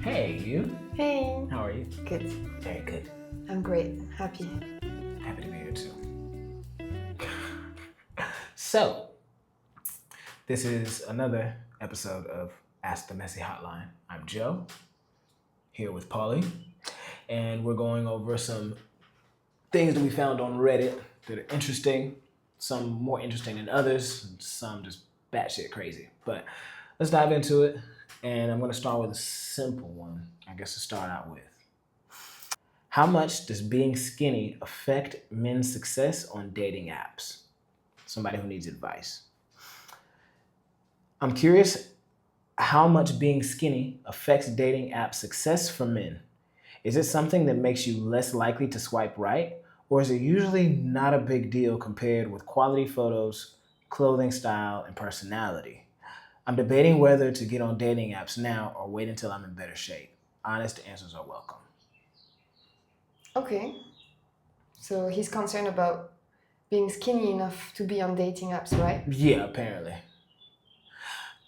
Hey, you. Hey. How are you? Good. Very good. I'm great. Happy. Happy to be here too. So, this is another episode of Ask the Messy Hotline. I'm Joe, here with Polly, and we're going over some things that we found on Reddit that are interesting, some more interesting than others, and some just batshit crazy. But let's dive into it, and I'm going to start with a simple one, I guess, to start out with. How much does being skinny affect men's success on dating apps? Somebody who needs advice. I'm curious how much being skinny affects dating app success for men. Is it something that makes you less likely to swipe right? Or is it usually not a big deal compared with quality photos, clothing style, and personality? I'm debating whether to get on dating apps now or wait until I'm in better shape. Honest answers are welcome. Okay. So he's concerned about being skinny enough to be on dating apps, right? Yeah, apparently.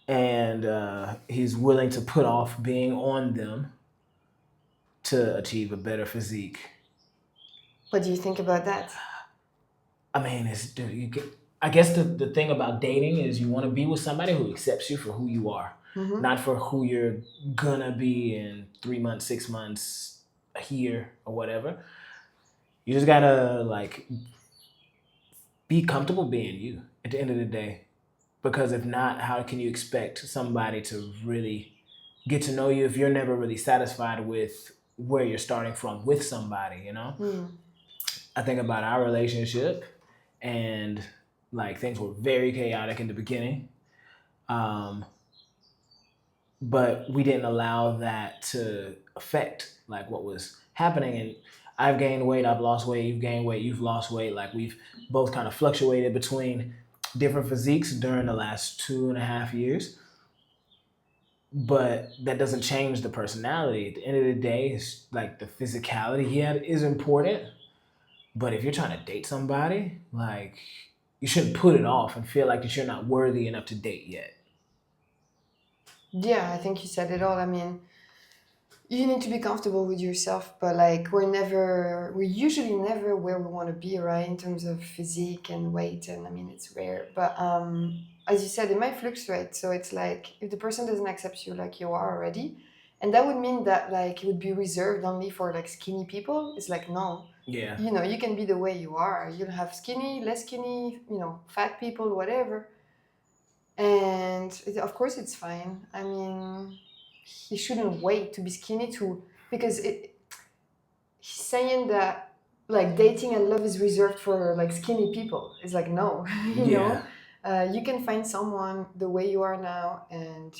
And he's willing to put off being on them to achieve a better physique. What do you think about that? I mean, I guess the thing about dating is you want to be with somebody who accepts you for who you are, Mm-hmm. not for who you're gonna be in 3 months, 6 months, a year, or whatever. You just gotta like be comfortable being you at the end of the day. Because if not, how can you expect somebody to really get to know you if you're never really satisfied with where you're starting from with somebody, you know? Mm. I think about our relationship and like things were very chaotic in the beginning. Um, but we didn't allow that to affect like what was happening. And I've gained weight, I've lost weight, you've gained weight, you've lost weight. Like we've both kind of fluctuated between different physiques during the last 2.5 years. But that doesn't change the personality. At the end of the day, it's like the physicality, yeah, it is important. But if you're trying to date somebody, like you shouldn't put it off and feel like that you're not worthy enough to date yet. Yeah, I think you said it all. I mean, you need to be comfortable with yourself, but like we're usually never where we want to be, right? In terms of physique and weight, and I mean it's rare. But as you said, it might fluctuate. So it's like if the person doesn't accept you like you are already, and that would mean that like it would be reserved only for like skinny people. It's like no, Yeah. you can be the way you are. You'll have skinny, less skinny, fat people, whatever. And of course it's fine. I mean, he shouldn't wait to be skinny to because he's saying that like dating and love is reserved for like skinny people. It's like no, Yeah. you can find someone the way you are now, and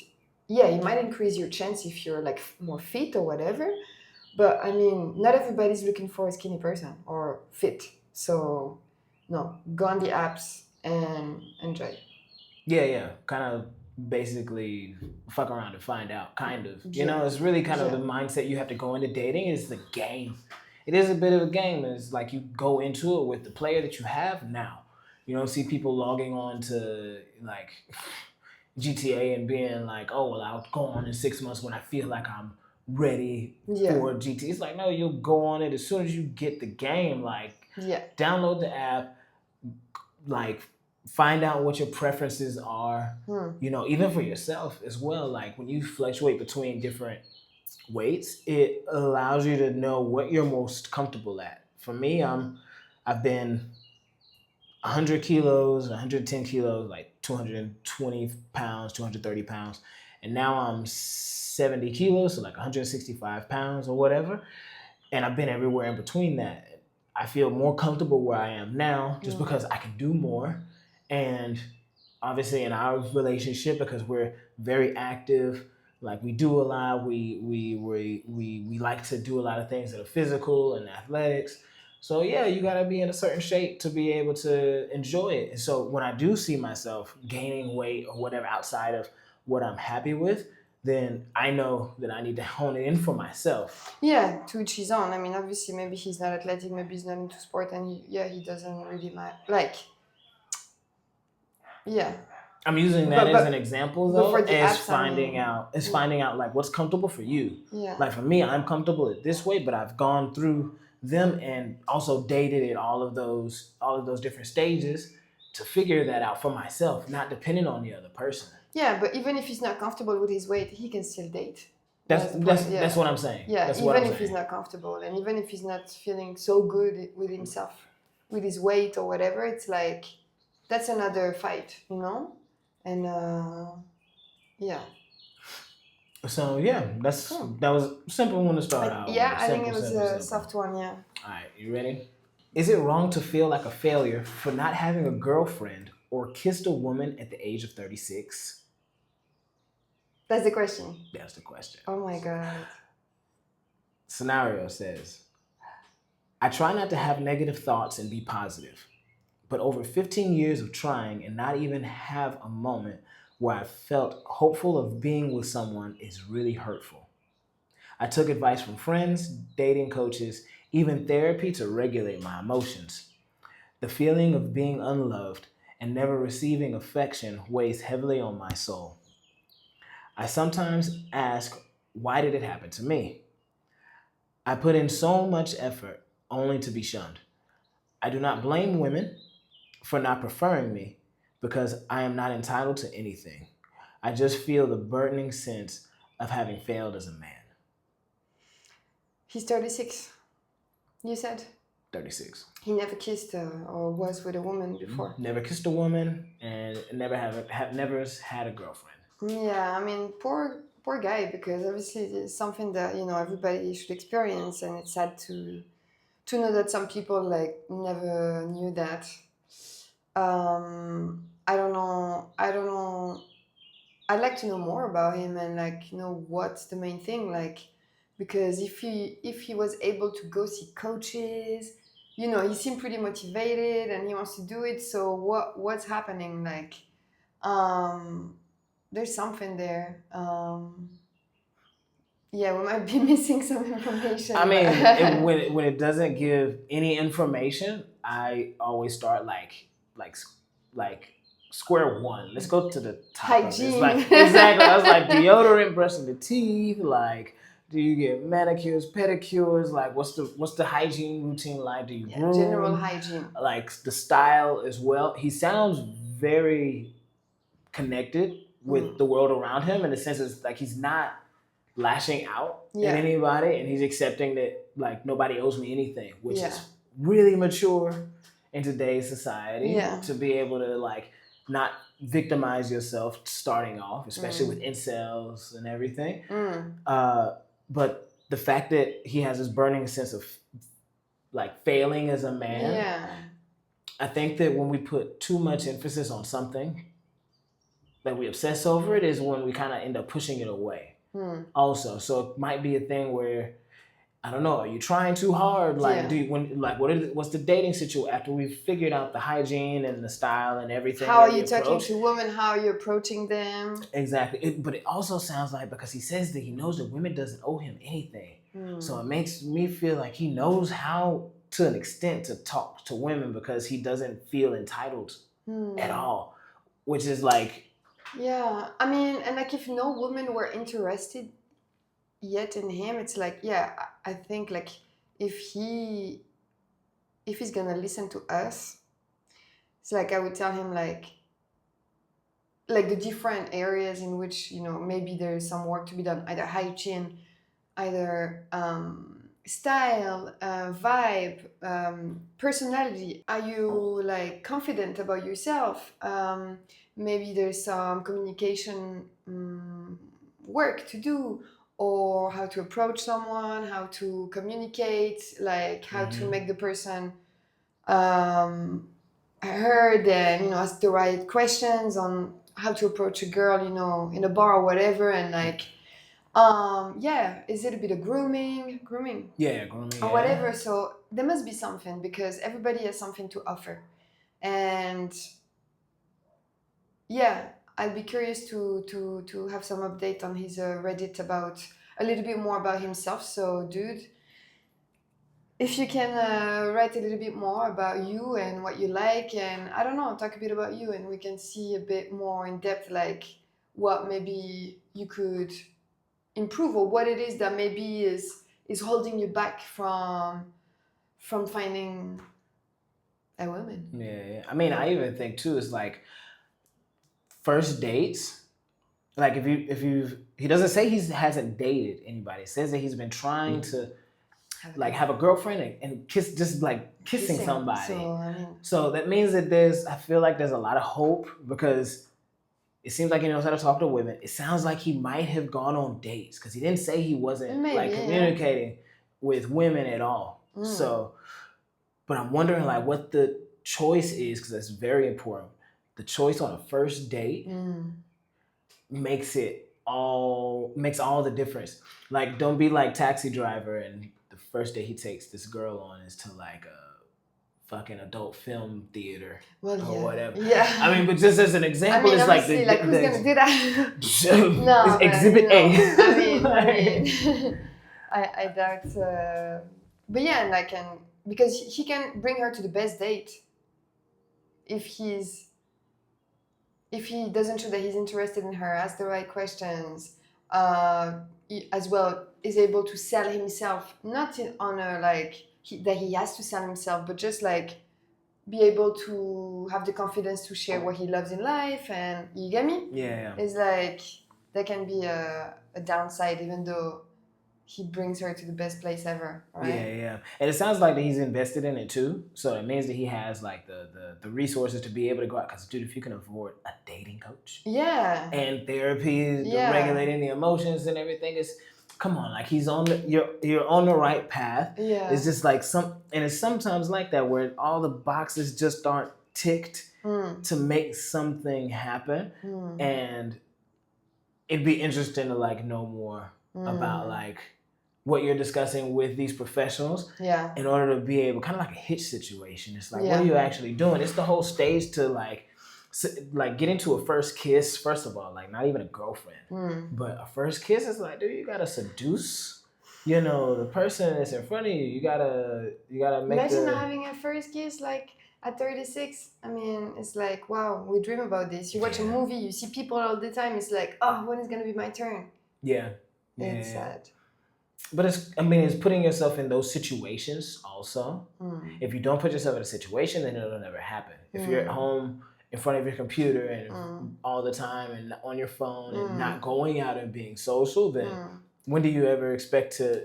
yeah, it might increase your chance if you're like more fit or whatever. But I mean, not everybody's looking for a skinny person or fit. So no, go on the apps and enjoy. Yeah, yeah. Kind of basically fuck around and find out, kind of. You Yeah, know, it's really kind of the yeah. mindset you have to go into dating is the game. It is a bit of a game. It's like you go into it with the player that you have now. You don't see people logging on to like GTA and being like, oh, well, I'll go on in 6 months when I feel like I'm ready Yeah, for GT. It's like, no, you'll go on it as soon as you get the game. Like, yeah. download the app, like find out what your preferences are, Hmm. even for yourself as well. Like when you fluctuate between different weights, it allows you to know what you're most comfortable at. For me, I've been 100 kilos, 110 kilos, like 220 pounds, 230 pounds. And now I'm 70 kilos, so like 165 pounds or whatever. And I've been everywhere in between that. I feel more comfortable where I am now just Hmm. because I can do more. And obviously in our relationship, because we're very active, like we do a lot, we like to do a lot of things that are physical and athletics. So yeah, you gotta be in a certain shape to be able to enjoy it. And so when I do see myself gaining weight or whatever outside of what I'm happy with, then I know that I need to hone it in for myself. Yeah, to each his own. I mean, obviously, maybe he's not athletic, maybe he's not into sport, and yeah, he doesn't really like, yeah. I'm using that But as an example but though, for the as apps, I finding mean, out, as yeah, finding out like what's comfortable for you. yeah, Like for me, I'm comfortable it this way, but I've gone through them and also dated at all of those different stages to figure that out for myself, not depending on the other person. yeah. But even if he's not comfortable with his weight, he can still date. That's That's the that's point. that's Yeah, what I'm saying. yeah. That's what Even I'm if he's saying. not comfortable, and even if he's not feeling so good with himself, with his weight or whatever, it's like that's another fight, you know. And yeah, So yeah, cool. that was a simple one to start But out yeah, with. I think Simple, it was simple, a simple. soft one. Yeah, All right, you ready? Is it wrong to feel like a failure for not having a girlfriend or kissed a woman at the age of 36? that's the question. That's the question. Oh my god. Scenario says, I try not to have negative thoughts and be positive, but over 15 years of trying and not even have a moment where I felt hopeful of being with someone is really hurtful. I took advice from friends, dating coaches, even therapy to regulate my emotions. The feeling of being unloved and never receiving affection weighs heavily on my soul. I sometimes ask, why did it happen to me? I put in so much effort only to be shunned. I do not blame women for not preferring me because I am not entitled to anything. I just feel the burdening sense of having failed as a man. He's 36. You said 36. he never kissed or was with a woman before. Never kissed a woman and never had a girlfriend. Yeah, I mean, poor guy, because obviously it's something that everybody should experience, and it's sad to know that some people like never knew that. I don't know. I don't know. I'd like to know more about him and like what's the main thing, like, because if he was able to go see coaches, he seemed pretty motivated and he wants to do it. So what's happening? Like, um, there's something there. Yeah, we might be missing some I information, mean, but when it doesn't give any information, I always start like like square one. Let's go to the top of it. It's hygiene. like exactly. I was like deodorant, brushing the teeth. Like, do you get manicures, pedicures? Like, what's the hygiene routine like? Do you Yeah, general groom? hygiene. Like the style as well. He sounds very connected with Mm. the world around him in the sense it's like he's not lashing out at Yeah, anybody and he's accepting that like nobody owes me anything, which yeah, is really mature in today's society yeah. to be able to like not victimize yourself starting off, especially with Mm. incels and everything. Mm. But the fact that he has this burning sense of like failing as a man, Yeah. I think that when we put too much emphasis on something, that we obsess over it, is when we kind of end up pushing it away. Mm. Also, so it might be a thing where I don't know. Are you trying too hard? Like, Yeah. do you, when like what's the dating situation after we've figured out the hygiene and the style and everything How are and the you talking approach? to women? How are you approaching them? Exactly. But it also sounds like because he says that he knows that women doesn't owe him anything, so it Mm. makes me feel like he knows how to an extent to talk to women because he doesn't feel entitled at Mm. all, which is like Yeah, I mean, and like if no women were interested yet in him, it's like, yeah, I think like if he's gonna listen to us, it's like I would tell him like the different areas in which maybe there's some work to be done, either hygiene, either style, vibe, personality. Are you like confident about yourself? Maybe there's some communication work to do, or how to approach someone, how to communicate, like how to make the person heard, and ask the right questions on how to approach a girl, in a bar or whatever, and like yeah, is it a bit of grooming yeah, grooming, or yeah. whatever? So there must be something, because everybody has something to offer. And yeah, I'd be curious to have some update on his Reddit about a little bit more about himself. So dude, if you can write a little bit more about you and what you like, and I don't know, talk a bit about you, and we can see a bit more in depth, like what maybe you could improve, or what it is that maybe is holding you back from finding a woman. Yeah. I mean, I even think too, it's like first dates. Like if you he doesn't say he hasn't dated anybody. It says that he's been trying to like have a girlfriend and kiss, just like kissing somebody. So I mean, So that means that I feel like there's a lot of hope, because it seems like he knows how to talk to women. It sounds like he might have gone on dates, because he didn't say he wasn't maybe, like communicating with women at all. So, but I'm wondering like what the choice is, because that's very important. The choice on a first date makes all the difference. Like, don't be like Taxi Driver, and the first day he takes this girl on is to like a fucking adult film theater or whatever. Yeah. I mean, but just as an example, it's like who's gonna do that? it's Exhibit A. I mean, I doubt. But yeah, and I can, because he can bring her to the best date if he doesn't show that he's interested in her, ask the right questions, as well is able to sell himself, not on a like that he has to sell himself, but just like be able to have the confidence to share what he loves in life, and you get me? Yeah. It's like there can be a downside, even though he brings her to the best place ever, right? Yeah. And it sounds like that he's invested in it too. So it means that he has like the resources to be able to go out. Because dude, if you can afford a dating coach, and therapy, regulating the emotions and everything, is come on, like he's you're on the right path. It's just like and it's sometimes like that where all the boxes just aren't ticked to make something happen. And it'd be interesting to like know more about like what you're discussing with these professionals in order to be able, kind of like a hitch situation. It's like, what are you actually doing? It's the whole stage to like get into a first kiss. First of all, like not even a girlfriend, but a first kiss is like, dude, you gotta seduce, the person that's in front of you. You gotta make. Imagine having a first kiss like at 36. I mean, it's like, wow, we dream about this. You watch a movie, you see people all the time. It's like, oh, when is gonna be my turn? It's sad. But it's putting yourself in those situations also. If you don't put yourself in a situation, then it'll never happen. If you're at home in front of your computer and all the time and on your phone and not going out and being social, then when do you ever expect to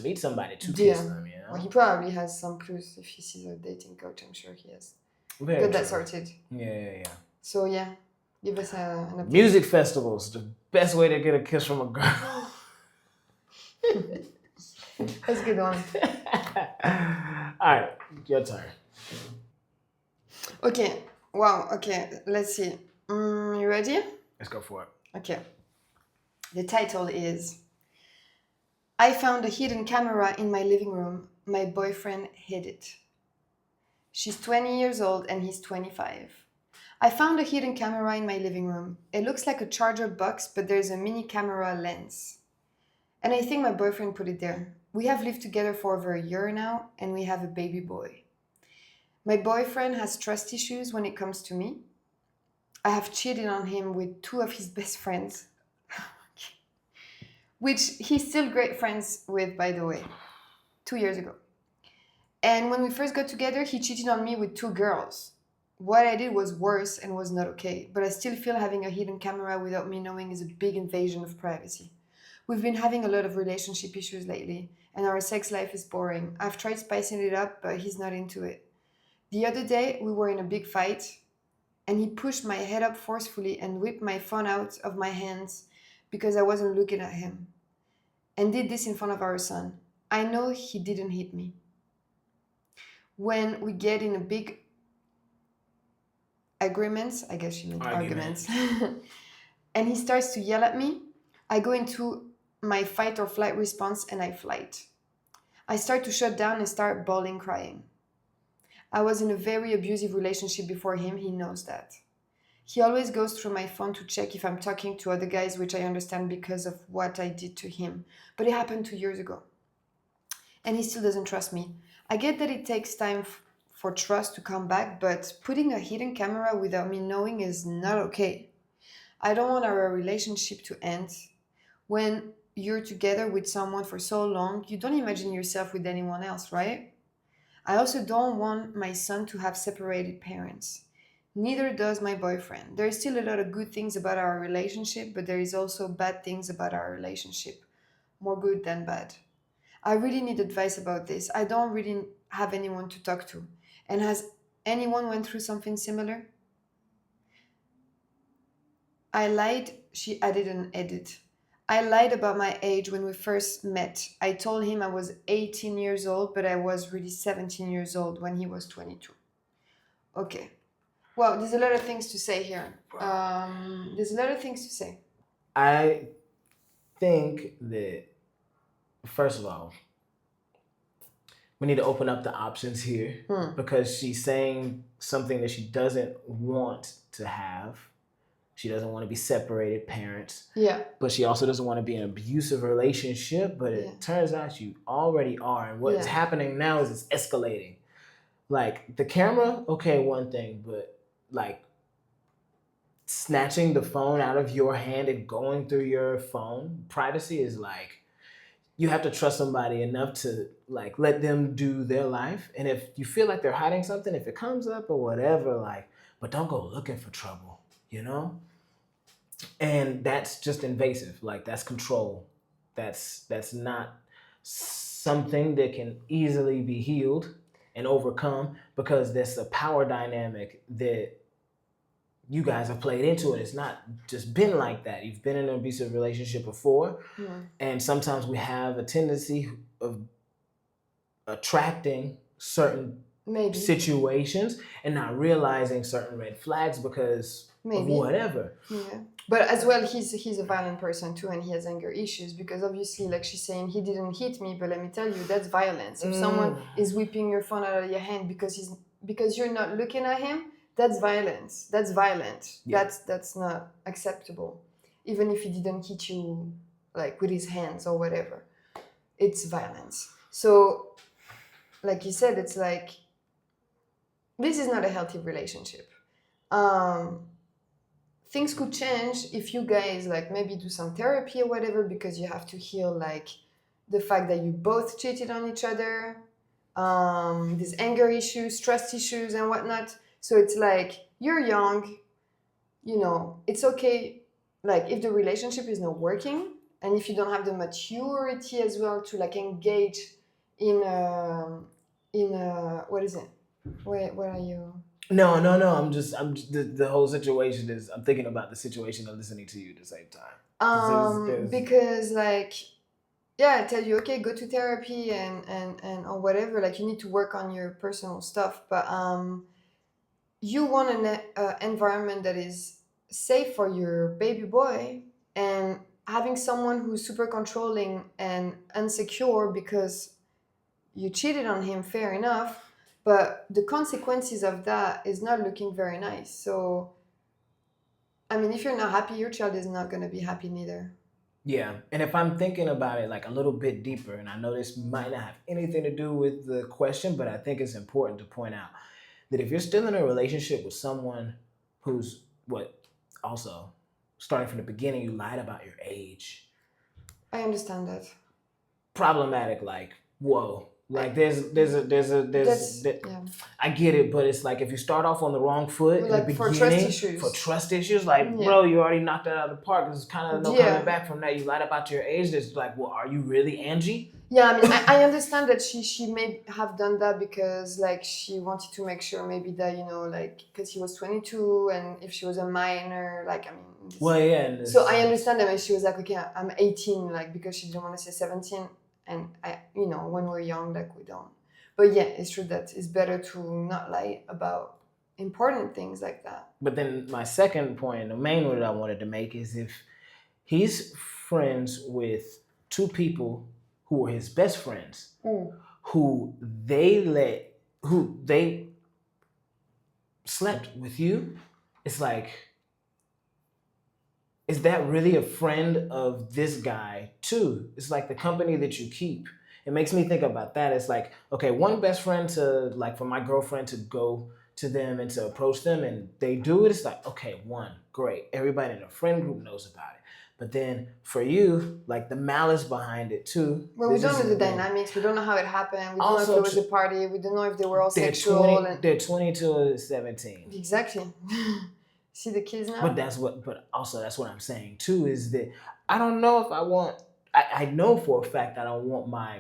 meet somebody to kiss them? Well, he probably has some clues if he sees a dating coach. I'm sure he has. Get that sorted. Yeah. So yeah, give us an update. Music festivals, the best way to get a kiss from a girl. That's a good one. All right, your turn. Okay. Wow. Okay. Let's see. You ready? Let's go for it. Okay. The title is I found a hidden camera in my living room. My boyfriend hid it. She's 20 years old and he's 25. I found a hidden camera in my living room. It looks like a charger box, but there's a mini camera lens. And I think my boyfriend put it there. We have lived together for over a year now, and we have a baby boy. My boyfriend has trust issues when it comes to me. I have cheated on him with 2 of his best friends, which he's still great friends with, by the way, 2 years ago. And when we first got together, he cheated on me with 2 girls. What I did was worse and was not okay, but I still feel having a hidden camera without me knowing is a big invasion of privacy. We've been having a lot of relationship issues lately, and our sex life is boring. I've tried spicing it up, but he's not into it. The other day, we were in a big fight, and he pushed my head up forcefully and whipped my phone out of my hands because I wasn't looking at him, and did this in front of our son. I know he didn't hit me. When we get in a big agreements, I guess she meant arguments, and he starts to yell at me, I go into my fight or flight response and I flight. I start to shut down and start bawling, crying. I was in a very abusive relationship before him, he knows that. He always goes through my phone to check if I'm talking to other guys, which I understand because of what I did to him. But it happened 2 years ago. and he still doesn't trust me. I get that it takes time for trust to come back, but putting a hidden camera without me knowing is not okay. I don't want our relationship to end. When you're together with someone for so long, you don't imagine yourself with anyone else, right? I also don't want my son to have separated parents. Neither does my boyfriend. There is still a lot of good things about our relationship, but there is also bad things about our relationship. More good than bad. I really need advice about this. I don't really have anyone to talk to. And has anyone went through something similar? I lied, she added an edit. I lied about my age when we first met. I told him I was 18 years old, but I was really 17 years old when he was 22. Okay. Well, there's a lot of things to say here. There's a lot of things to say. I think that, first of all, we need to open up the options here because she's saying something that she doesn't want to have. She doesn't want to be separated parents. Yeah. But she also doesn't want to be in an abusive relationship. But it turns out you already are. And what's happening now is it's escalating. Like the camera, okay, one thing, but like snatching the phone out of your hand and going through your phone, privacy is like, you have to trust somebody enough to like let them do their life. And if you feel like they're hiding something, if it comes up or whatever, like, but don't go looking for trouble, you know? And that's just invasive. Like that's control. That's not something that can easily be healed and overcome because there's a power dynamic that you guys have played into it. It's not just been like that. You've been in an abusive relationship before. And sometimes we have a tendency of attracting certain situations and not realizing certain red flags because of whatever. Yeah. But as well, he's a violent person too, and he has anger issues because obviously, like she's saying, he didn't hit me, but let me tell you, that's violence. If someone is whipping your phone out of your hand because you're not looking at him, that's violence. That's violent. Yeah. That's not acceptable. Even if he didn't hit you like with his hands or whatever, it's violence. So, like you said, it's like this is not a healthy relationship. Things could change if you guys like maybe do some therapy or whatever because you have to heal like the fact that you both cheated on each other, these anger issues, trust issues and whatnot. So it's like you're young, you know, it's okay. Like if the relationship is not working and if you don't have the maturity as well to like engage in what is it? Where are you? No. I'm just the whole situation is I'm thinking about the situation of listening to you at the same time. Because like, yeah, I tell you, okay, go to therapy and or whatever. Like you need to work on your personal stuff, but you want an environment that is safe for your baby boy, and having someone who's super controlling and insecure because you cheated on him, fair enough. But the consequences of that is not looking very nice. So, I mean, if you're not happy, your child is not going to be happy neither. Yeah. And if I'm thinking about it like a little bit deeper, and I know this might not have anything to do with the question, but I think it's important to point out that if you're still in a relationship with someone who's also starting from the beginning, you lied about your age. I understand that. Problematic, like, whoa. Like I get it, but it's like if you start off on the wrong foot in the beginning for trust issues, like bro, you already knocked that out of the park. There's kind of no coming back from that. You lied about your age. It's like, well, are you really Angie? Yeah, I mean, I understand that she may have done that because like she wanted to make sure maybe that like because he was 22 and if she was a minor, like I mean. So I understand that when she was like, okay, I'm 18, like because she didn't want to say 17. And when we're young, like we don't. But yeah, it's true that it's better to not lie about important things like that. But then my second point, the main one that I wanted to make is if he's friends with two people who were his best friends, who they slept with you, it's like, is that really a friend of this guy too? It's like the company that you keep. it makes me think about that. It's like, okay, one best friend to like for my girlfriend to go to them and to approach them and they do it, it's like, okay, one, great. Everybody in the friend group knows about it. But then for you, like the malice behind it too. Well, we This don't know is the again dynamics. We don't know how it happened. We don't know if also there was a party. We don't know if they were all they're sexual. 20, they're 22 and 17. Exactly. See the kids But now? that's what, but also that's what I'm saying too is that I don't know if I want, I know for a fact that I don't want my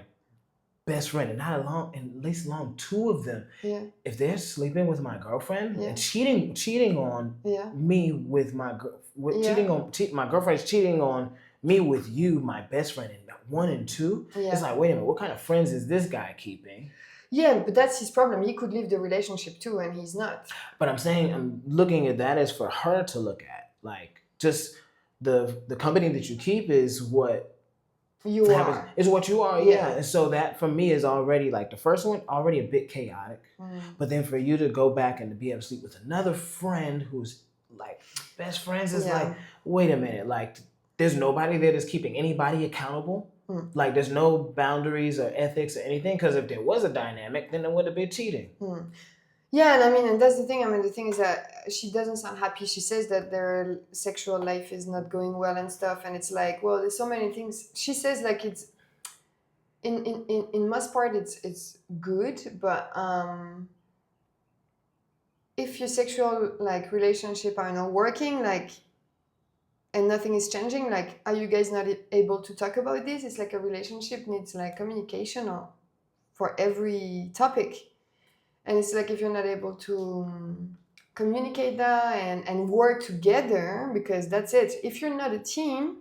best friend and not along, and at least along two of them, Yeah. if they're sleeping with my girlfriend Yeah. and cheating on Yeah. me with my Yeah. my girlfriend's cheating on me with you, my best friend, and one and two, Yeah. it's like, wait a minute, what kind of friends is this guy keeping? Yeah, but that's his problem. He could leave the relationship too, and he's not. But I'm saying I'm looking at that as for her to look at. Like just the company that you keep is what You happens are. is what you are, Yeah. yeah. And so that for me is already like the first one already a bit chaotic. But then for you to go back and to be able to sleep with another friend who's like best friends is Yeah. like, wait a minute, like there's nobody there that's keeping anybody accountable. Like there's no boundaries or ethics or anything. Because if there was a dynamic, then it would have been cheating. Yeah, and I mean, and that's the thing. I mean, the thing is that she doesn't sound happy. She says that their sexual life is not going well and stuff. And it's like, well, there's so many things. She says like it's in most part it's good, but if your sexual like relationship are not working, like, and nothing is changing, like, are you guys not able to talk about this? It's like a relationship needs like communication or for every topic. And it's like if you're not able to communicate that and work together, because that's it. If you're not a team,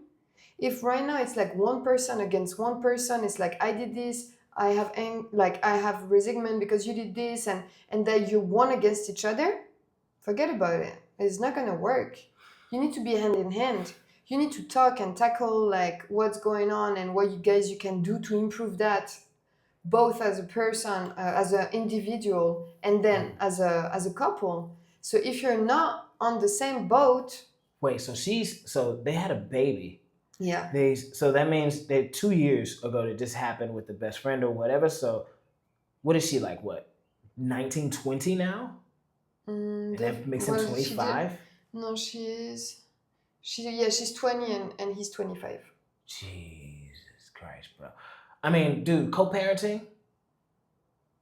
if right now it's like one person against one person, it's like I did this, I have resentment because you did this, and that you one against each other, forget about it. It's not gonna work. You need to be hand in hand. You need to talk and tackle like what's going on and what you can do to improve that, both as a person, as an individual, and then as a couple. So if you're not on the same boat, Wait, so they had a baby. yeah, So that means that 2 years ago that this happened with the best friend or whatever. So what is she like? What 19, 20 now? And that makes him 25. No, she's 20 and he's 25. Jesus Christ, bro. I mean, dude, co-parenting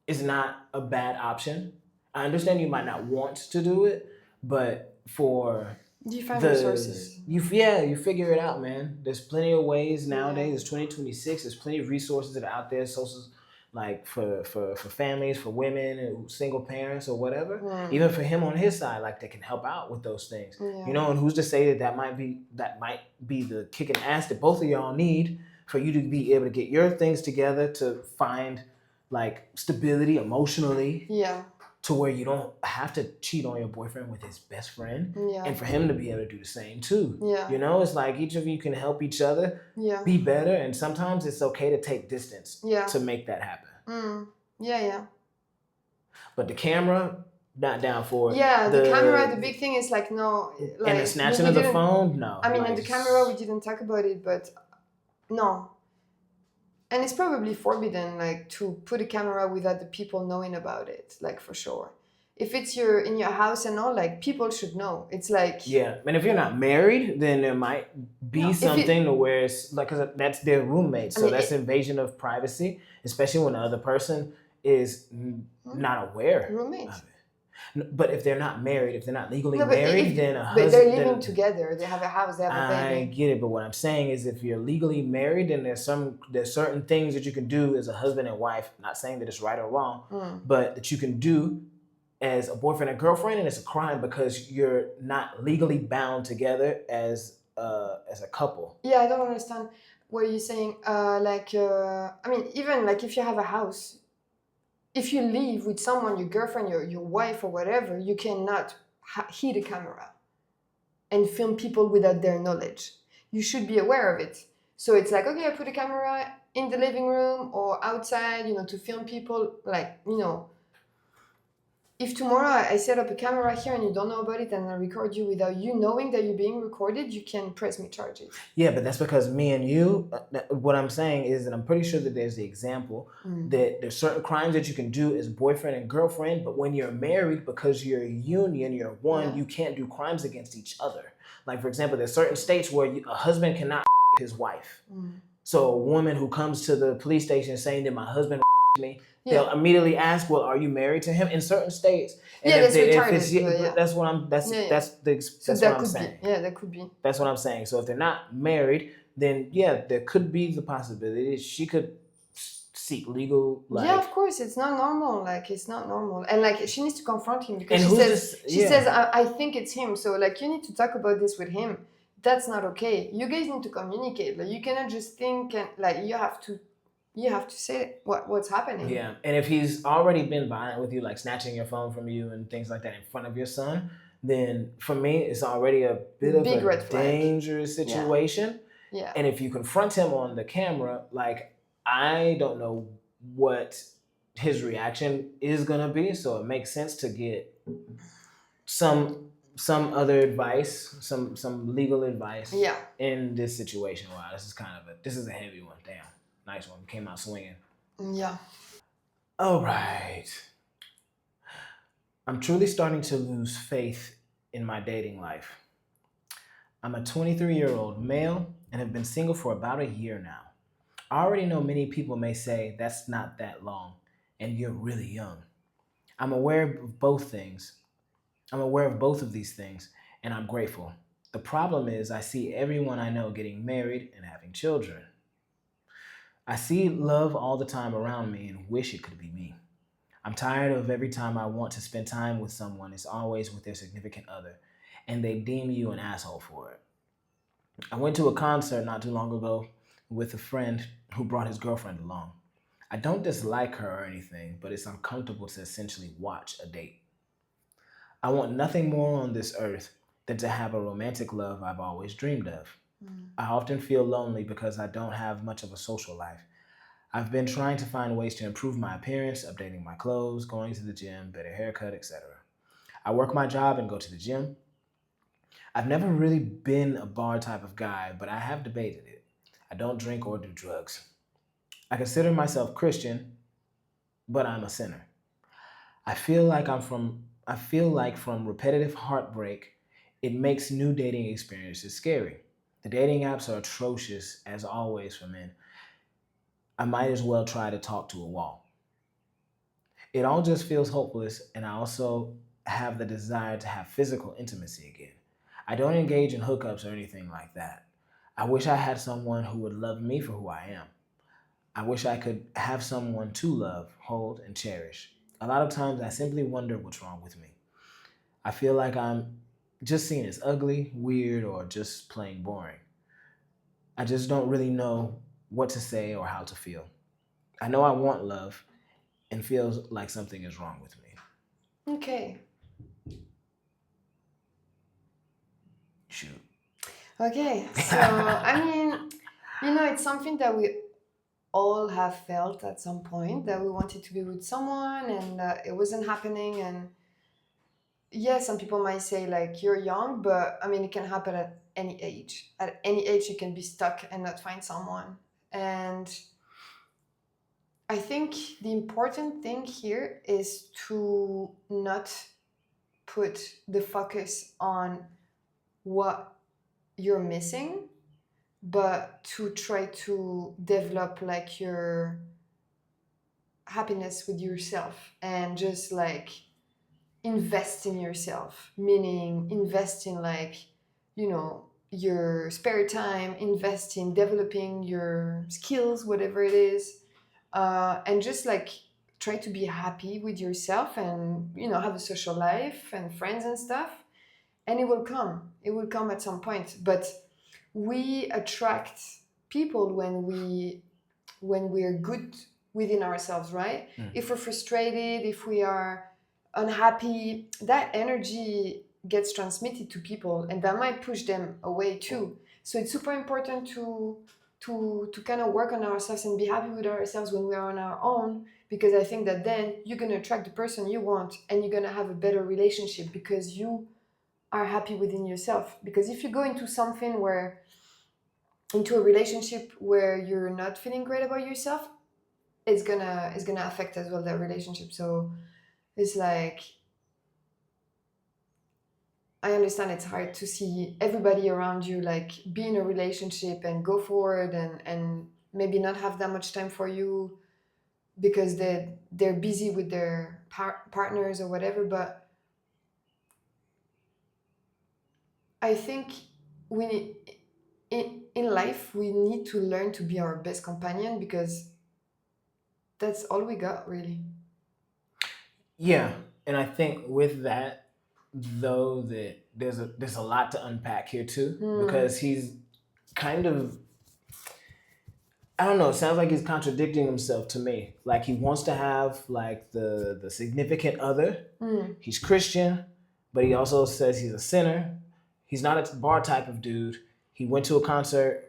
is not a bad option. I understand you might not want to do it, but for you find resources. You figure it out, man. There's plenty of ways nowadays. It's 2026. There's plenty of resources that are out there, social, like for families, for women, and single parents or whatever. Even for him on his side, like they can help out with those things. Yeah. You know, and who's to say that might be the kicking ass that both of y'all need for you to be able to get your things together to find like stability emotionally. Yeah. To where you don't have to cheat on your boyfriend with his best friend, and for him to be able to do the same too. Yeah. You know, it's like each of you can help each other be better, and sometimes it's okay to take distance to make that happen. Yeah. But the camera, not down for it. Yeah, the camera, the big thing is like, no. Like, and the snatching of the phone, no. I mean, like, in the camera, we didn't talk about it, but no. And it's probably forbidden, like, to put a camera without the people knowing about it, like, for sure. If it's in your house and all, like, people should know. It's like... Yeah, and if you're not married, then there might be something to where it's, like, cause that's their roommate, so that's invasion of privacy, especially when the other person is not aware roommate. of it. But if they're not married, if they're not legally married, then a husband... But they're living together. They have a house. They have a baby. I get it, but what I'm saying is, if you're legally married, then there's certain things that you can do as a husband and wife. Not saying that it's right or wrong, but that you can do as a boyfriend and girlfriend, and it's a crime because you're not legally bound together as a couple. Yeah, I don't understand what you're saying. I mean, even like if you have a house. If you live with someone, your girlfriend, your wife or whatever, you cannot hit a camera and film people without their knowledge. You should be aware of it. So it's like, okay, I put a camera in the living room or outside, to film people, like, if tomorrow I set up a camera here and you don't know about it and I record you without you knowing that you're being recorded, you can press me charges. Yeah, but that's because me and you, what I'm saying is that I'm pretty sure that there's the example that there's certain crimes that you can do as boyfriend and girlfriend, but when you're married, because you're a union, you're one, Yeah. you can't do crimes against each other. Like, for example, there's certain states where a husband cannot his wife. So a woman who comes to the police station saying that my husband me, they'll immediately ask, "Well, are you married to him?" In certain states, and Yeah, if, that's they, if retarded, it's but yeah. that's what I'm that's Yeah, yeah. that's the So that's that what I'm could saying. be. Yeah, that could be. That's what I'm saying. So if they're not married, then yeah, there could be the possibility she could seek legal. Like, Yeah, of course, it's not normal. Like, it's not normal, and like she needs to confront him because and she who's says this? she Yeah. says I think it's him. So like you need to talk about this with him. That's not okay. You guys need to communicate. Like you cannot just think and like you have to say what's happening. Yeah, and if he's already been violent with you, like snatching your phone from you and things like that in front of your son, then for me, it's already a bit of Big a red flag. dangerous situation. Yeah. And if you confront him on the camera, like, I don't know what his reaction is gonna be, so it makes sense to get some other advice, some legal advice. Yeah. In this situation. Wow, this is a heavy one. Damn, nice one. Came out swinging. Yeah. All right. I'm truly starting to lose faith in my dating life. I'm a 23-year-old male and have been single for about a year now. I already know many people may say that's not that long and you're really young. I'm aware of both things. I'm aware of both of these things and I'm grateful. The problem is I see everyone I know getting married and having children. I see love all the time around me and wish it could be me. I'm tired of every time I want to spend time with someone, it's always with their significant other, and they deem you an asshole for it. I went to a concert not too long ago with a friend who brought his girlfriend along. I don't dislike her or anything, but it's uncomfortable to essentially watch a date. I want nothing more on this earth than to have a romantic love I've always dreamed of. I often feel lonely because I don't have much of a social life. I've been trying to find ways to improve my appearance, updating my clothes, going to the gym, better haircut, etc. I work my job and go to the gym. I've never really been a bar type of guy, but I have debated it. I don't drink or do drugs. I consider myself Christian, but I'm a sinner. I feel like from repetitive heartbreak, it makes new dating experiences scary. The dating apps are atrocious as always for men. I might as well try to talk to a wall. It all just feels hopeless, and I also have the desire to have physical intimacy again. I don't engage in hookups or anything like that. I wish I had someone who would love me for who I am. I wish I could have someone to love, hold, and cherish. A lot of times I simply wonder what's wrong with me. I feel like I'm just seen as ugly, weird, or just plain boring. I just don't really know what to say or how to feel. I know I want love and feels like something is wrong with me. Okay. Shoot. Okay. So I mean, it's something that we all have felt at some point that we wanted to be with someone and it wasn't happening. And yeah, some people might say like you're young, but I mean it can happen at any age. At any age, you can be stuck and not find someone. And I think the important thing here is to not put the focus on what you're missing, but to try to develop like your happiness with yourself and just like invest in yourself, meaning invest in like, your spare time, invest in developing your skills, whatever it is, and just like try to be happy with yourself and have a social life and friends and stuff, and it will come at some point. But we attract people when we're good within ourselves, right? If we're frustrated, if we are unhappy, that energy gets transmitted to people and that might push them away too. So it's super important to to kind of work on ourselves and be happy with ourselves when we are on our own, because I think that then you're going to attract the person you want and you're going to have a better relationship because you are happy within yourself. Because if you go into a relationship where you're not feeling great about yourself, it's gonna affect as well that relationship. So it's like, I understand it's hard to see everybody around you like be in a relationship and go forward and maybe not have that much time for you because they're busy with their partners or whatever. But I think we need, in life we need to learn to be our best companion, because that's all we got, really. Yeah, and I think with that, though, that there's a lot to unpack here too, because he's kind of, I don't know. It sounds like he's contradicting himself to me. Like he wants to have like the significant other. He's Christian, but he also says he's a sinner. He's not a bar type of dude. He went to a concert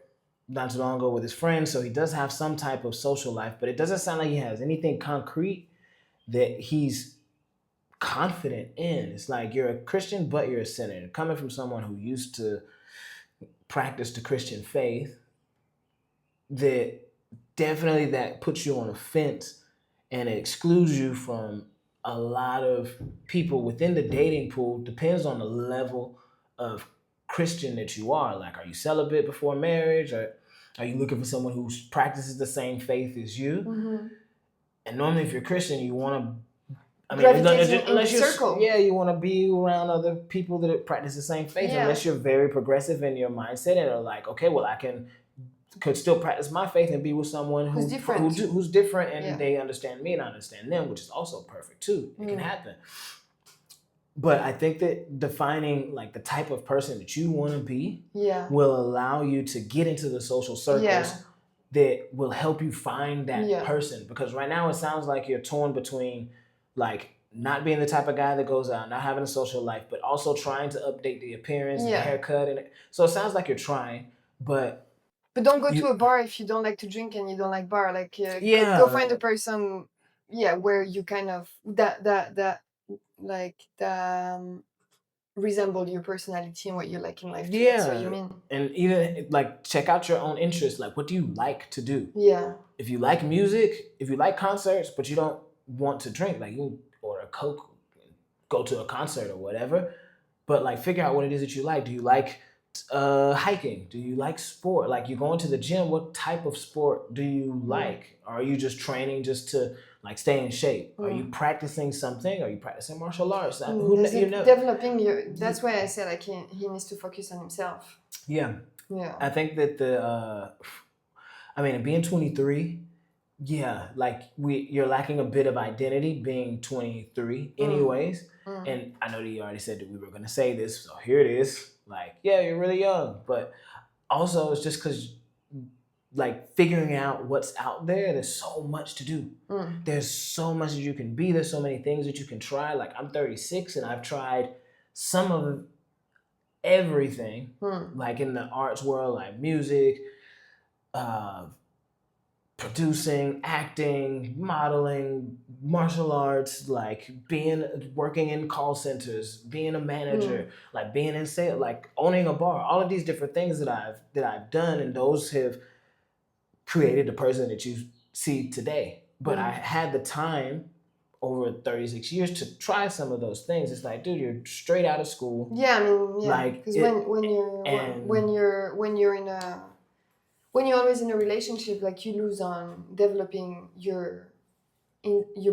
not too long ago with his friends, so he does have some type of social life. But it doesn't sound like he has anything concrete that he's confident in. It's like you're a Christian, but you're a sinner. Coming from someone who used to practice the Christian faith, that definitely that puts you on a fence and it excludes you from a lot of people within the dating pool. Depends on the level of Christian that you are. Like, are you celibate before marriage, or are you looking for someone who practices the same faith as you? And normally, if you're Christian, you want to, I mean, Gravitating in the unless you're, circle. yeah, you want to be around other people that practice the same faith. Yeah. Unless you're very progressive in your mindset and are like, okay, well, I could still practice my faith and be with someone Who's different. who's different, and Yeah. they understand me and I understand them, which is also perfect too. It can happen. But I think that defining like the type of person that you want to be Yeah. will allow you to get into the social circles Yeah. that will help you find that Yeah. person. Because right now it sounds like you're torn between like not being the type of guy that goes out, not having a social life, but also trying to update the appearance and the Yeah. haircut. And so it sounds like you're trying, but don't go to a bar if you don't like to drink and you don't like bar. Like, yeah, go find a person, where you kind of that like resemble your personality and what you like in life too. That's what you mean. And even like check out your own interests. Like, what do you like to do? Yeah. If you like music, if you like concerts, but you don't want to drink, like you can order a Coke, go to a concert or whatever. But like, figure out what it is that you like. Do you like hiking? Do you like sport? Like, you're going to the gym. What type of sport do you like? Are you just training just to like stay in shape? Are you practicing something? Are you practicing martial arts? Developing your. That's why I said like he needs to focus on himself. Yeah. Yeah. I think that being 23, yeah, like you're lacking a bit of identity being 23 anyways. And I know that you already said that we were going to say this, so here it is. Like, yeah, you're really young, but also it's just because like figuring out what's out there, there's so much to do. There's so much that you can be. There's so many things that you can try. Like, I'm 36 and I've tried some of everything, like in the arts world, like music, producing, acting, modeling, martial arts, like working in call centers, being a manager, like being in sales, like owning a bar, all of these different things that I've done, and those have created the person that you see today. But I had the time over 36 years to try some of those things. It's like, dude, you're straight out of school. Yeah, I mean, yeah. Like, because when you're always in a relationship, like you lose on developing your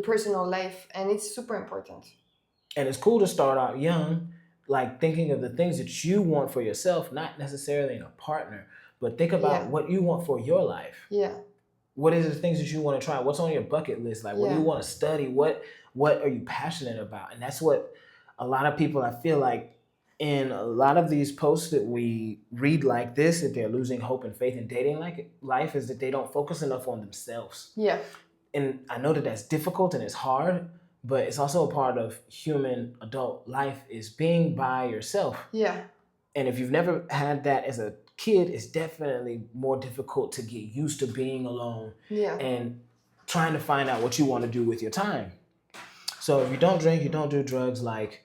personal life, and it's super important. And it's cool to start out young, like thinking of the things that you want for yourself, not necessarily in a partner, but think about what you want for your life. Yeah. What is the things that you want to try? What's on your bucket list? Like, what do you want to study? What are you passionate about? And that's what a lot of people, I feel like, in a lot of these posts that we read like this, that they're losing hope and faith in dating life, is that they don't focus enough on themselves. Yeah. And I know that that's difficult and it's hard, but it's also a part of human adult life, is being by yourself. Yeah. And if you've never had that as a kid, it's definitely more difficult to get used to being alone Yeah. and trying to find out what you want to do with your time. So if you don't drink, you don't do drugs, like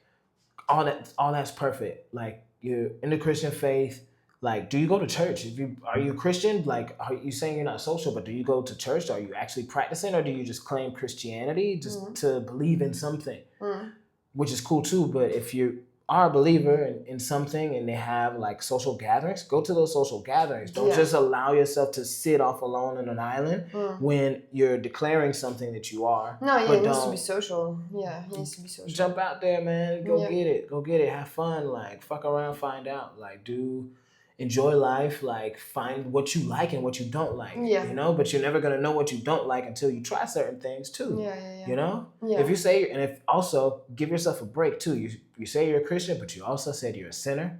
all that's perfect. Like you're in the Christian faith. Like, do you go to church? If you are you Christian? Like, are you saying you're not social, but do you go to church? Are you actually practicing, or do you just claim Christianity just to believe in something? Which is cool too. But if you are a believer in something and they have like social gatherings, go to those social gatherings. Don't just allow yourself to sit off alone on an island when you're declaring something that you are. No, yeah, but it needs to don't be social. Yeah, it needs to be social. jump out there, man. Go Yeah. get it. Go get it. Have fun. Like, fuck around, find out. Like, enjoy life. Like, find what you like and what you don't like. Yeah. You know, but you're never gonna know what you don't like until you try certain things too. Yeah. You know? Yeah. If you say, and if also give yourself a break too. You say you're a Christian, but you also said you're a sinner.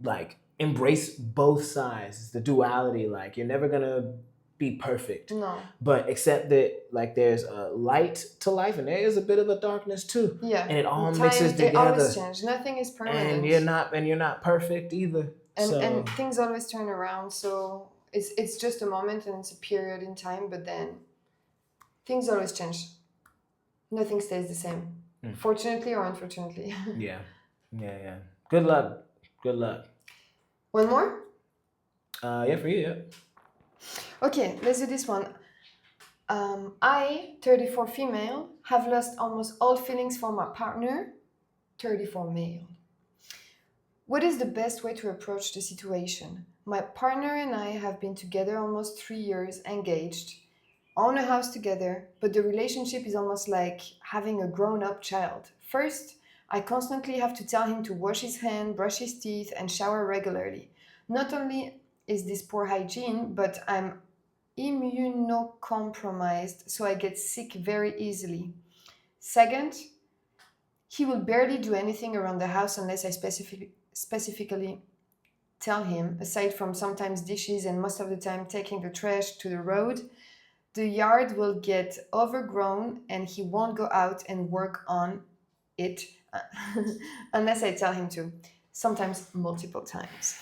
Like, embrace both sides. It's the duality. Like, you're never gonna be perfect. No. But accept that, like, there's a light to life and there is a bit of a darkness too. Yeah. And it all mixes together. It always changes. Nothing is permanent. And you're not perfect either. And things always turn around. So it's just a moment and it's a period in time, but then things always change. Nothing stays the same. Fortunately or unfortunately. Yeah. Good luck. One more? Yeah, for you, yeah. Okay, let's do this one. I, 34 female, have lost almost all feelings for my partner, 34 male. What is the best way to approach the situation? My partner and I have been together almost 3 years, engaged, own a house together, but the relationship is almost like having a grown-up child. First, I constantly have to tell him to wash his hands, brush his teeth, and shower regularly. Not only is this poor hygiene, but I'm immunocompromised, so I get sick very easily. Second, he will barely do anything around the house unless I specifically tell him, aside from sometimes dishes and most of the time taking the trash to the road. The yard will get overgrown and he won't go out and work on it unless I tell him to, sometimes multiple times.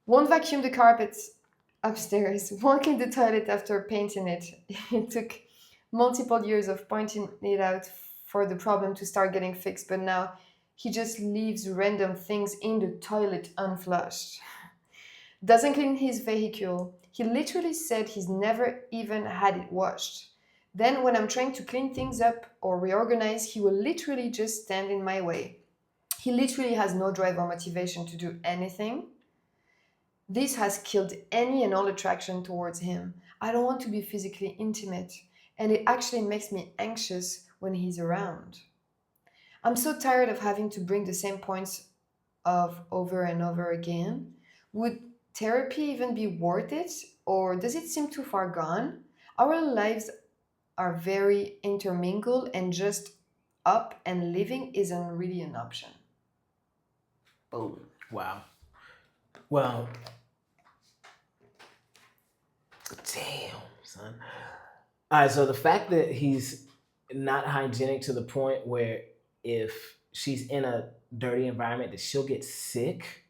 Won't vacuum the carpets upstairs, won't clean the toilet after painting it. It took multiple years of pointing it out for the problem to start getting fixed, but now he just leaves random things in the toilet unflushed. Doesn't clean his vehicle. He literally said he's never even had it washed. Then when I'm trying to clean things up or reorganize, he will literally just stand in my way. He literally has no drive or motivation to do anything. This has killed any and all attraction towards him. I don't want to be physically intimate, and it actually makes me anxious when he's around. I'm so tired of having to bring the same points of over and over again. Would therapy even be worth it, or does it seem too far gone? Our lives are very intermingled, and just up and living isn't really an option. Boom. Wow. Well, damn, son. All right, so the fact that he's not hygienic to the point where if she's in a dirty environment that she'll get sick.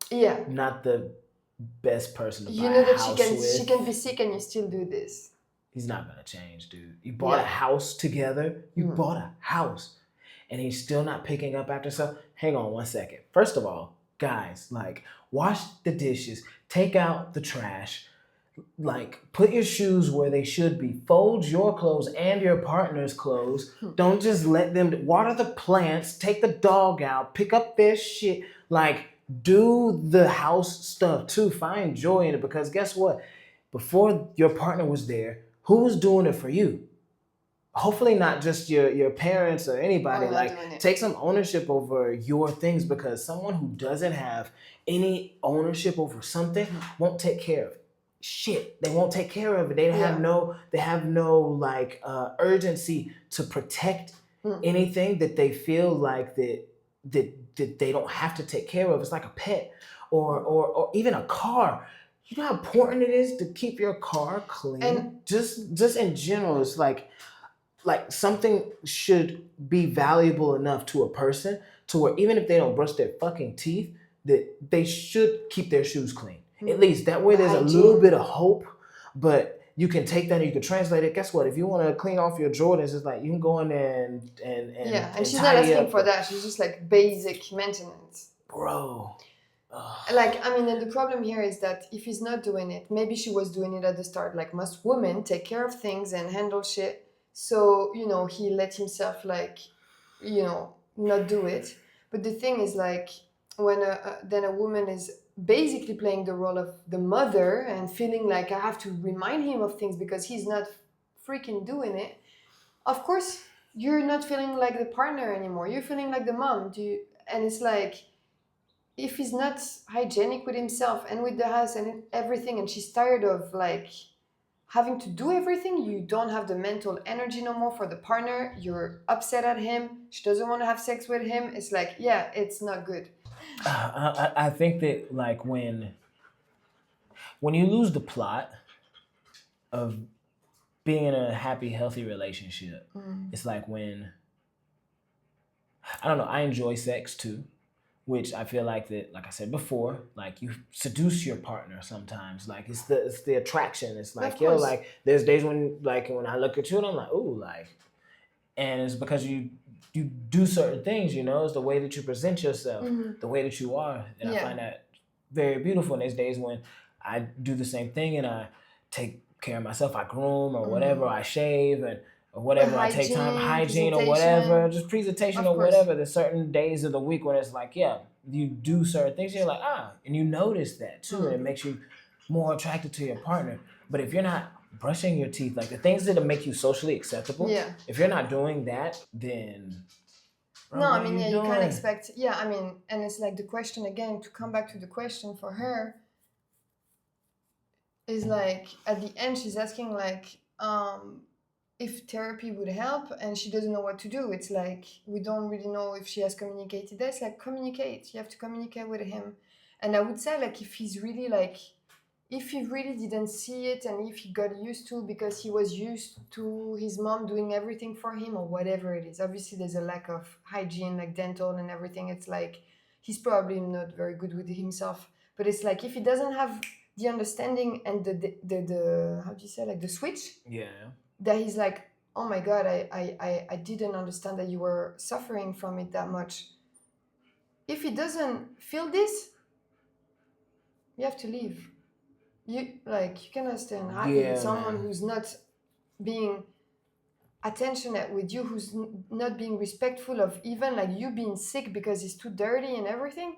Yeah. Not the best person to buy you know that a house she can be sick and you still do this. He's not gonna change, dude. You bought a house together. You bought a house, and he's still not picking up after himself. Hang on 1 second. First of all, guys, like, wash the dishes, take out the trash, like, put your shoes where they should be, fold your clothes and your partner's clothes. Don't just let them water the plants, take the dog out, pick up their shit. Like, do the house stuff too. Find joy in it, because guess what? Before your partner was there, who was doing it for you? Hopefully not just your parents or anybody. Like, take some ownership over your things, because someone who doesn't have any ownership over something won't take care of it. Shit, they won't take care of it. They have no like urgency to protect anything that they feel like that they don't have to take care of. It's like a pet or even a car. You know how important it is to keep your car clean? And just in general, it's like something should be valuable enough to a person to where even if they don't brush their fucking teeth, that they should keep their shoes clean. At least that way The there's a little hygiene. bit of hope, but you can take that and you can translate it. Guess what? If you want to clean off your Jordans, it's like you can go in there Yeah, and and she's not tidy asking up. for that. She's just like basic maintenance. Bro. Like, I mean, and the problem here is that if he's not doing it, maybe she was doing it at the start. Like most women take care of things and handle shit. So, he let himself, like, not do it. But the thing is, like, when then a woman is basically playing the role of the mother and feeling like I have to remind him of things because he's not freaking doing it, of course, you're not feeling like the partner anymore. You're feeling like the mom. And it's like, if he's not hygienic with himself and with the house and everything, and she's tired of like having to do everything, you don't have the mental energy no more for the partner. You're upset at him. She doesn't want to have sex with him. It's like, yeah, it's not good. I think that like when you lose the plot of being in a happy, healthy relationship, it's like when I don't know. I enjoy sex too, which I feel like that, like I said before, like you seduce your partner sometimes. Like it's the attraction. It's Of like course. like there's days when I look at you and I'm like, ooh, like, and it's because you do certain things. It's the way that you present yourself, the way that you are, and I Yeah. find that very beautiful. And there's days when I do the same thing and I take care of myself. I groom or whatever. I shave or whatever. I take time, hygiene or whatever, just presentation Of or course. whatever. There's certain days of the week when it's like, yeah, you do certain things. You're like, and you notice that too, and it makes you more attracted to your partner. But if you're not brushing your teeth, like the things that make you socially acceptable, Yeah. if you're not doing that, then bro, No, what I are mean, you yeah, you can't doing? expect. Yeah, I mean, and it's like the question again, to come back to the question for her, is like at the end she's asking like if therapy would help, and she doesn't know what to do. It's like we don't really know if she has communicated that. It's like, communicate. You have to communicate with him. And I would say, like, if he really didn't see it, and if he got used to, because he was used to his mom doing everything for him or whatever it is. Obviously there's a lack of hygiene, like dental and everything. It's like he's probably not very good with himself. But it's like, if he doesn't have the understanding and the how do you say, like, the switch, Yeah. that he's like, oh my god, I didn't understand that you were suffering from it that much. If he doesn't feel this, you have to leave. You cannot stay unhappy with Yeah, someone man. who's not being attentionate with you, who's not being respectful of even like you being sick because he's too dirty and everything.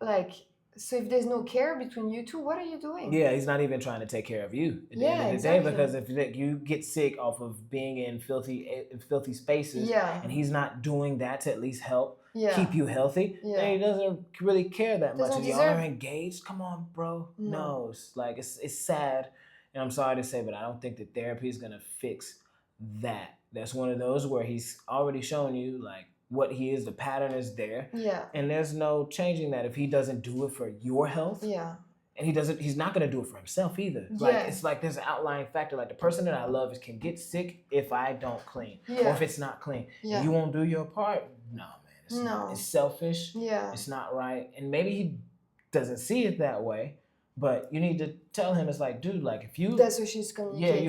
Like, so if there's no care between you two, what are you doing? Yeah, he's not even trying to take care of you at the end Yeah, of the day, exactly. because if you get sick off of being in filthy spaces, Yeah. and he's not doing that to at least help Yeah. keep you healthy, Yeah. then he doesn't really care that much. Doesn't And y'all are deserve- engaged. Come on, bro. No. No, it's like it's sad, and I'm sorry to say, but I don't think that therapy is gonna fix that. That's one of those where he's already shown you like what he is. The pattern is there, Yeah. and there's no changing that if he doesn't do it for your health. Yeah. And he's not going to do it for himself either. Yeah. Like, it's like there's an outlying factor. Like, the person that I love can get sick if I don't clean. Yeah. Or if it's not clean. Yeah. You won't do your part? No, man. It's No. not. It's selfish. Yeah. It's not right. And maybe he doesn't see it that way. But you need to tell him, it's like, dude, like, if you... That's what she's communicating. Yeah,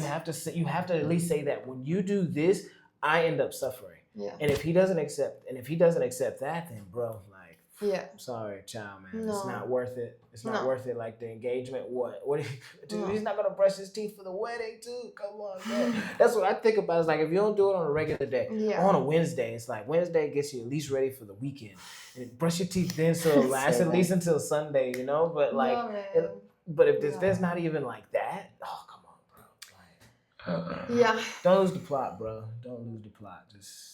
you have to at least say that when you do this, I end up suffering. Yeah. And if he doesn't accept that, then bro, like, yeah. I'm sorry, child, man. No. It's not worth it. It's not No. worth it. Like the engagement, what are you gonna do? No. He's not gonna brush his teeth for the wedding too. Come on, man. That's what I think about. It's like if you don't do it on a regular day, Yeah. on a Wednesday, it's like Wednesday gets you at least ready for the weekend. And brush your teeth then so it lasts at least until Sunday, But like, No, man. but if No. there's not even like that, oh come on, bro. Like, Yeah. don't lose the plot, bro. Don't lose the plot. Just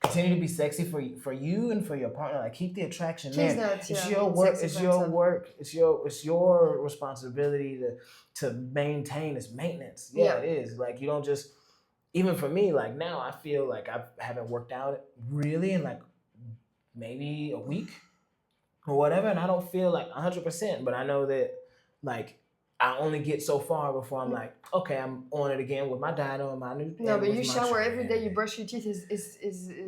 continue to be sexy for you and for your partner. Like, keep the attraction She's there. not, It's yeah, your being work. sexy It's for your himself. work. It's your responsibility to maintain. It's maintenance. Yeah, Yeah. it is. Like, you don't just. Even for me, like now, I feel like I haven't worked out really in like maybe a week or whatever, and I don't feel like 100%. But I know that like I only get so far before I'm like, okay, I'm on it again with my dino and my new. No, and but with you my shower tray. every day. You brush your teeth.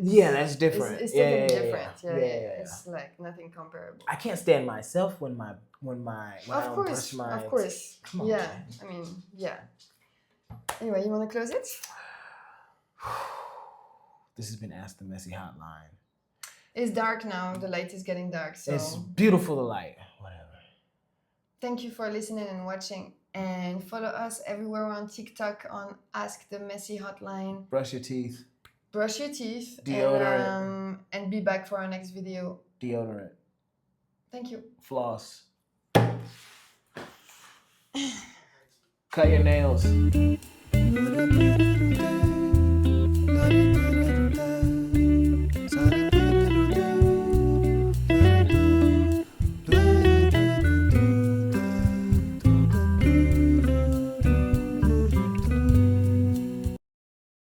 Yeah, that's different. It's Yeah, totally yeah, yeah, different. yeah. Yeah, Yeah, yeah, yeah, yeah. it's like nothing comparable. I can't stand myself when I Of don't brush course, my of course. Come on, Yeah, man. I mean, yeah. Anyway, you want to close it? This has been Ask the Messy Hotline. It's dark now. The light is getting dark. So It's beautiful to light. Whatever. thank you for listening and watching. And follow us everywhere on TikTok on Ask the Messy Hotline. Brush your teeth. Brush your teeth. Deodorant. And be back for our next video. Deodorant. Thank you. Floss. Cut your nails.